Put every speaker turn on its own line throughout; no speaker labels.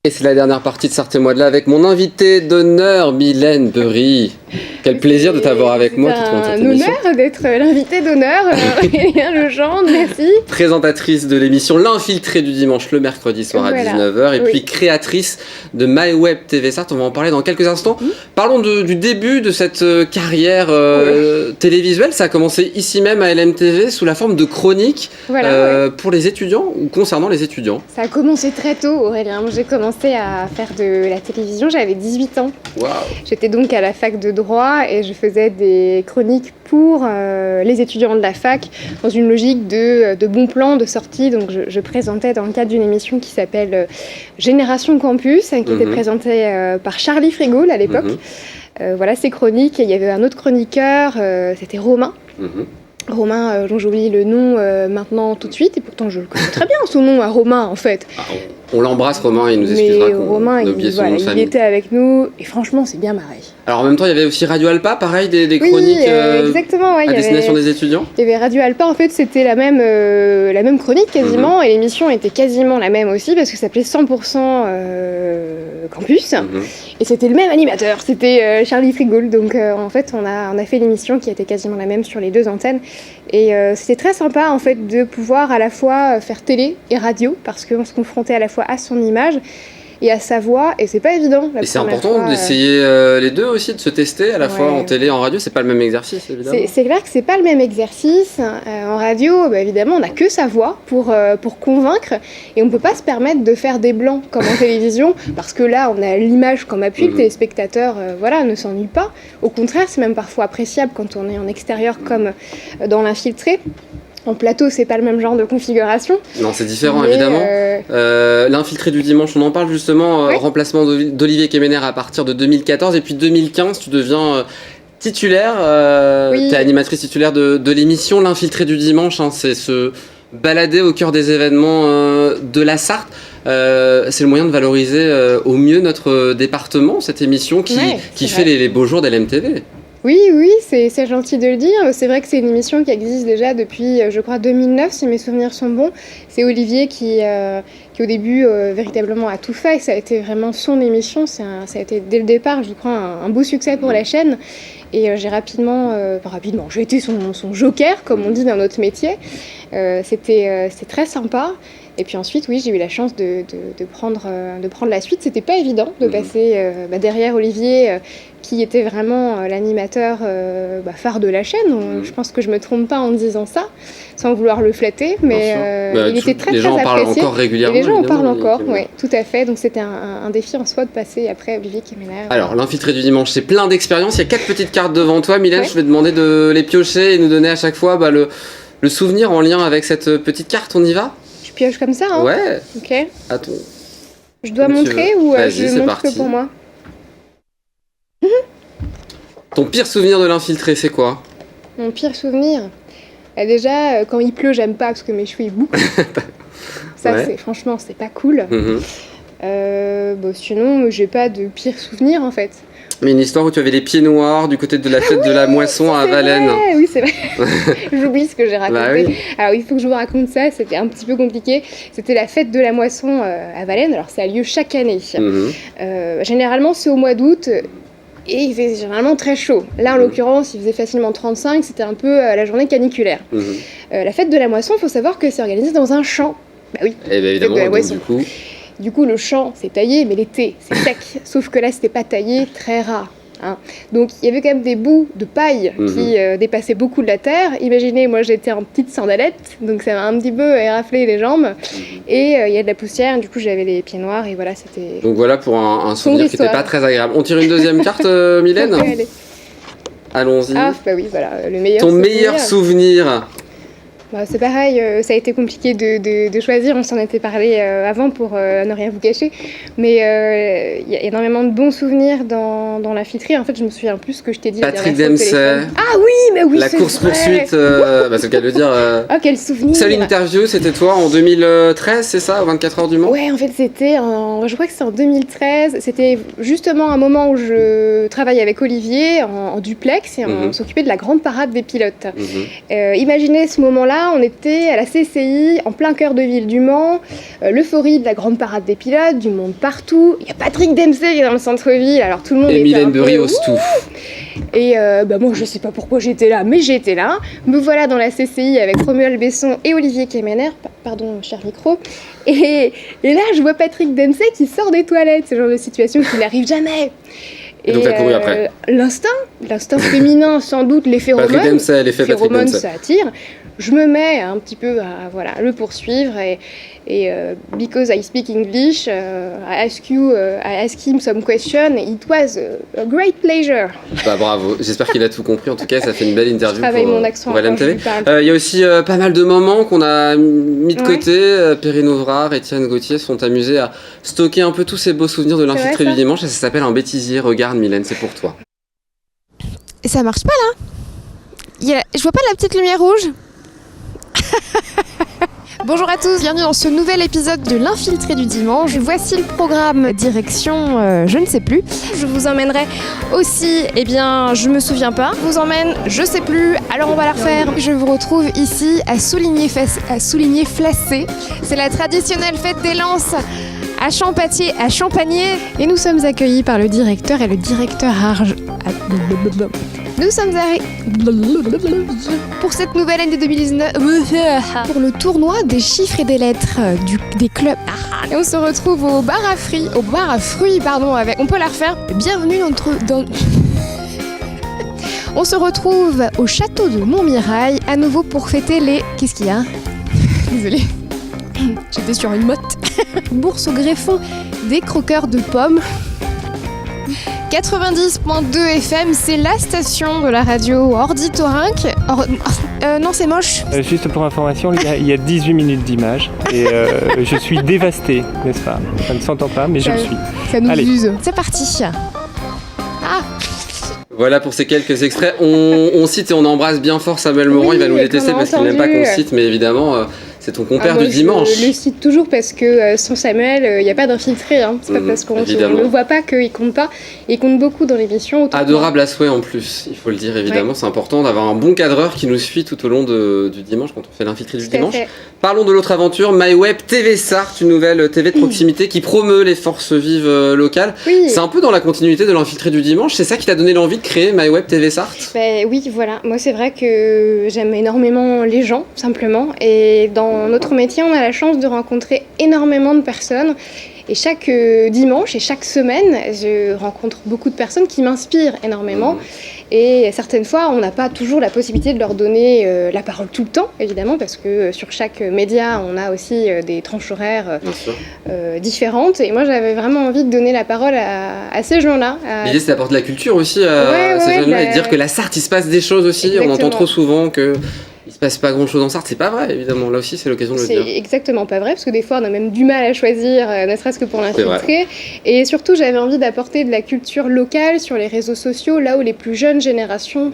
Et c'est la dernière partie de Sortez-moi de là avec mon invité d'honneur, Mylène Bery. Quel plaisir de t'avoir avec moi tout au long de cette émission.
C'est un honneur d'être l'invité d'honneur, Aurélien Legendre, merci.
Présentatrice de l'émission L'Infiltré du dimanche le mercredi soir à 19h et puis créatrice de MyWeb TV Sarthe. On va en parler dans quelques instants. Parlons du début de cette carrière télévisuelle. Ça a commencé ici même à LMTV sous la forme de chroniques pour les étudiants ou concernant les étudiants.
Ça a commencé très tôt, Aurélien. J'ai commencé à faire de la télévision, j'avais 18 ans.
Wow.
J'étais donc à la fac de droit et je faisais des chroniques pour les étudiants de la fac dans une logique de bon plan, de sortie. Donc je présentais dans le cadre d'une émission qui s'appelle Génération Campus, qui était présentée par Charlie Frigoul à l'époque. Voilà ces chroniques. Et il y avait un autre chroniqueur, c'était Romain. Romain, dont j'oublie le nom maintenant tout de suite, et pourtant je le connais très bien son nom à Romain en fait.
On l'embrasse Romain, il nous expliquera
Romain, il était avec nous et franchement c'est bien marré.
Alors en même temps il y avait aussi Radio Alpa, pareil, des chroniques
exactement,
à destination des étudiants.
Il y avait Radio Alpa, en fait c'était la même chronique quasiment, et l'émission était quasiment la même aussi parce que ça s'appelait 100% Campus, et c'était le même animateur, c'était Charlie Frigoul, donc en fait on a fait l'émission qui était quasiment la même sur les deux antennes, et c'était très sympa en fait de pouvoir à la fois faire télé et radio parce qu'on se confrontait à la fois à son image et à sa voix, et c'est pas évident.
Et c'est important d'essayer les deux aussi, de se tester à la fois en télé et en radio, c'est pas le même exercice évidemment.
C'est clair que c'est pas le même exercice. En radio, évidemment, on n'a que sa voix pour convaincre, et on peut pas se permettre de faire des blancs comme en télévision, parce que là, on a l'image comme appui, le téléspectateur ne s'ennuie pas. Au contraire, c'est même parfois appréciable quand on est en extérieur comme dans l'Infiltré. En plateau, c'est pas le même genre de configuration.
Non, c'est différent, évidemment. L'Infiltré du dimanche, on en parle justement, remplacement d'Olivier Kemener à partir de 2014. Et puis 2015, tu deviens titulaire, t'es animatrice titulaire de l'émission L'Infiltré du dimanche. C'est se balader au cœur des événements de la Sarthe. C'est le moyen de valoriser au mieux notre département, cette émission qui fait les beaux jours d'LMTV.
Oui, c'est gentil de le dire. C'est vrai que c'est une émission qui existe déjà depuis, je crois, 2009, si mes souvenirs sont bons. C'est Olivier qui au début, véritablement a tout fait. Ça a été vraiment son émission. Ça a été, dès le départ, je crois, un beau succès pour la chaîne. Et j'ai j'ai été son joker, comme on dit dans notre métier. C'était très sympa. Et puis ensuite, j'ai eu la chance de prendre la suite. C'était pas évident de passer derrière Olivier, qui était vraiment l'animateur phare de la chaîne. Je pense que je me trompe pas en disant ça, sans vouloir le flatter, mais il était très très apprécié. Les gens en parlent encore régulièrement. Et les gens en parlent encore, oui, tout à fait. Donc c'était un défi en soi de passer après Olivier Kemener.
Alors, l'Infiltré du dimanche, c'est plein d'expériences. Il y a 4 petites cartes devant toi, Mylène. Je vais te demander de les piocher et nous donner à chaque fois le souvenir en lien avec cette petite carte. On y va ?
Je pioche comme ça, hein ?
Ouais.
Ok.
Attends.
Je dois montrer ou je montre que pour moi ?
Ton pire souvenir de l'Infiltré, c'est quoi ?
Mon pire souvenir ? Déjà, quand il pleut, j'aime pas parce que mes cheveux ils bouclent. Ça, franchement, c'est pas cool. Sinon, j'ai pas de pire souvenir en fait.
Mais une histoire où tu avais les pieds noirs du côté de la fête de la moisson à Valennes.
Oui, c'est vrai. J'oublie ce que j'ai raconté. Alors, il faut que je vous raconte ça, c'était un petit peu compliqué. C'était la fête de la moisson à Valennes. Alors, ça a lieu chaque année. Généralement, c'est au mois d'août. Et il fait généralement très chaud. Là, en l'occurrence, il faisait facilement 35. C'était un peu la journée caniculaire. La fête de la moisson, il faut savoir que c'est organisé dans un champ. Bah oui.
Et bien évidemment,
du coup, le champ, c'est taillé, mais l'été, c'est sec. Sauf que là, c'était pas taillé, très rare. Donc, il y avait quand même des bouts de paille qui dépassaient beaucoup de la terre. Imaginez, moi, j'étais en petite sandalette, donc ça m'a un petit peu éraflé les jambes. Et il y a de la poussière, du coup, j'avais les pieds noirs, et voilà, c'était...
Donc voilà pour un souvenir qui n'était pas très agréable. On tire une deuxième carte, Mylène ? Allons-y.
Oui, voilà, le meilleur
souvenir. Ton meilleur souvenir ?
C'est pareil, ça a été compliqué de choisir, on s'en était parlé avant pour ne rien vous cacher, mais il y a énormément de bons souvenirs dans l'Infiltré. En fait, je me souviens plus ce que je t'ai dit.
Patrick Dempsey.
Ah oui, mais oui,
la course-poursuite, c'est le cas de le dire.
Oh, quel souvenir.
Seule interview, c'était toi en 2013, c'est ça, 24 heures du Mans ?
Ouais, en fait, je crois que c'est en 2013. C'était justement un moment où je travaillais avec Olivier en duplex et on s'occupait de la grande parade des pilotes. Imaginez ce moment-là, là, on était à la CCI, en plein cœur de ville du Mans, l'euphorie de la grande parade des pilotes, du monde partout. Il y a Patrick Dempsey qui est dans le centre-ville, alors tout le monde
et
était
Mylène
un peu...
Burry tout.
Et moi, je sais pas pourquoi j'étais là, mais j'étais là. Me voilà dans la CCI avec Romuald Besson et Olivier Kemener. Pardon, cher micro. Et là, je vois Patrick Dempsey qui sort des toilettes. C'est le genre de situation qui n'arrive jamais.
Et donc, t'as couru après.
L'instinct féminin, sans doute, les phéromones. Ça attire. Je me mets un petit peu à le poursuivre et because I speak English, I ask him some question. It was a great pleasure.
Bah bravo, j'espère qu'il a tout compris. En tout cas, ça fait une belle interview
pour
LMTV. Il y a aussi pas mal de moments qu'on a mis de côté. Perrine Ouvrard, Étienne Gauthier se sont amusés à stocker un peu tous ces beaux souvenirs de l'infiltré du dimanche. Et ça s'appelle Un bêtisier. Regarde, Mylène, c'est pour toi.
Et ça marche pas là. Je vois pas la petite lumière rouge. Bonjour à tous, bienvenue dans ce nouvel épisode de l'Infiltré du dimanche. Voici le programme direction je ne sais plus. Je vous emmènerai aussi, je me souviens pas. Je vous emmène, je sais plus, alors on va la refaire. Je vous retrouve ici à Souligné-Flacé. C'est la traditionnelle fête des Lances à Champagné. Et nous sommes accueillis par le directeur et le directeur Nous sommes pour cette nouvelle année 2019 pour le tournoi des chiffres et des lettres des clubs. Et on se retrouve au bar à fruits, avec... On peut la refaire. Bienvenue dans... On se retrouve au château de Montmirail à nouveau pour fêter les... Qu'est-ce qu'il y a ? Désolée. J'étais sur une motte. Bourse au greffon des croqueurs de pommes. 90.2 FM, c'est la station de la radio Ordi-Thorinque. Non, c'est moche.
Juste pour information, il y a 18 minutes d'image et je suis dévasté, n'est-ce pas ? Ça ne s'entend pas, mais je le suis.
Ça nous use.
C'est parti.
Voilà pour ces quelques extraits. On cite et on embrasse bien fort Samuel Morand. Il va nous détester parce qu'il n'aime pas qu'on cite, mais évidemment... C'est ton compère du dimanche.
Je le cite toujours parce que sans Samuel, il n'y a pas d'infiltré. Hein. C'est pas parce qu'on ne le voit pas qu'il compte pas. Il compte beaucoup dans l'émission.
Adorable à souhait en plus, il faut le dire évidemment. Ouais. C'est important d'avoir un bon cadreur qui nous suit tout au long du dimanche quand on fait l'infiltré du dimanche. Parlons de l'autre aventure, MyWeb TV Sarthe, une nouvelle TV de proximité qui promeut les forces vives locales. Oui. C'est un peu dans la continuité de l'infiltré du dimanche. C'est ça qui t'a donné l'envie de créer MyWeb TV Sarthe ?
Oui, voilà. Moi, c'est vrai que j'aime énormément les gens, simplement. Et dans notre métier, on a la chance de rencontrer énormément de personnes. Et chaque dimanche et chaque semaine, je rencontre beaucoup de personnes qui m'inspirent énormément. Et certaines fois, on n'a pas toujours la possibilité de leur donner la parole tout le temps, évidemment, parce que sur chaque média, on a aussi des tranches horaires différentes. Et moi, j'avais vraiment envie de donner la parole à ces gens-là.
L'idée, c'est d'apporter de la culture aussi à ces jeunes-là et de dire que la Sarthe, il se passe des choses aussi. Exactement. On entend trop souvent que... Il se passe pas grand chose en Sarthe, c'est pas vrai évidemment, là aussi c'est l'occasion de le dire.
C'est exactement pas vrai parce que des fois on a même du mal à choisir, ne serait-ce que pour l'infiltrer. Et surtout j'avais envie d'apporter de la culture locale sur les réseaux sociaux, là où les plus jeunes générations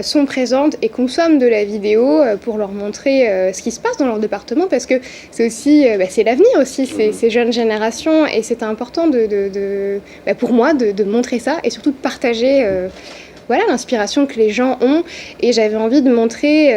sont présentes et consomment de la vidéo pour leur montrer ce qui se passe dans leur département parce que c'est aussi, c'est l'avenir aussi, ces jeunes générations et c'est important pour moi de montrer ça et surtout de partager l'inspiration que les gens ont et j'avais envie de montrer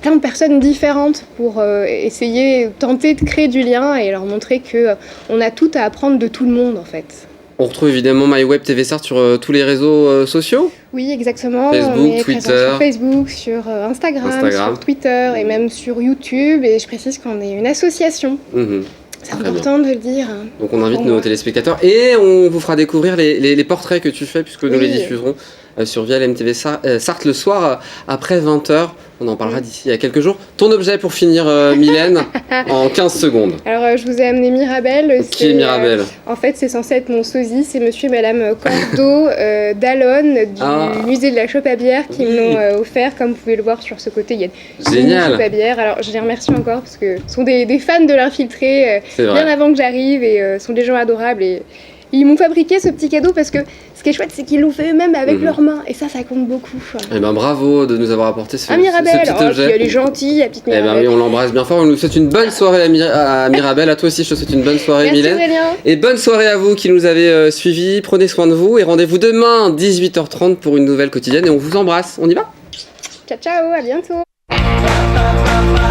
plein de personnes différentes pour tenter de créer du lien et leur montrer qu'on a tout à apprendre de tout le monde en fait.
On retrouve évidemment MyWeb TV Sarthe sur tous les réseaux sociaux.
Oui, exactement.
Facebook,
on est
Twitter.
Sur Facebook, sur Instagram, sur Twitter et même sur YouTube et je précise qu'on est une association. C'est important de le dire.
Donc on invite nos téléspectateurs et on vous fera découvrir les portraits que tu fais puisque nous les diffuserons sur via LMTV Sarthe le soir après 20h. On en parlera d'ici à quelques jours. Ton objet pour finir, Mylène, en 15 secondes.
Alors, je vous ai amené Mirabelle.
Qui est Mirabelle ?
En fait, c'est censé être mon sosie. C'est monsieur et madame Cordo d'Alonne du musée de la chope à bière qui me l'ont offert. Comme vous pouvez le voir sur ce côté, il y a une chope à bière. Alors, je les remercie encore parce que ce sont des fans de l'infiltré bien avant que j'arrive et sont des gens adorables. Et ils m'ont fabriqué ce petit cadeau parce que ce qui est chouette, c'est qu'ils l'ont fait eux-mêmes avec leurs mains. Et ça compte beaucoup.
Eh ben bravo de nous avoir apporté ce
Mirabelle,
petit objet.
Elle est gentille, la petite Mirabelle.
Eh ben oui, on l'embrasse bien fort. On nous souhaite une bonne soirée à Mirabelle. À toi aussi, je te souhaite une bonne soirée, Mylène. Et bonne soirée à vous qui nous avez suivis. Prenez soin de vous et rendez-vous demain 18h30 pour une nouvelle quotidienne. Et on vous embrasse. On y va ?
Ciao, ciao, à bientôt.
bye, bye, bye.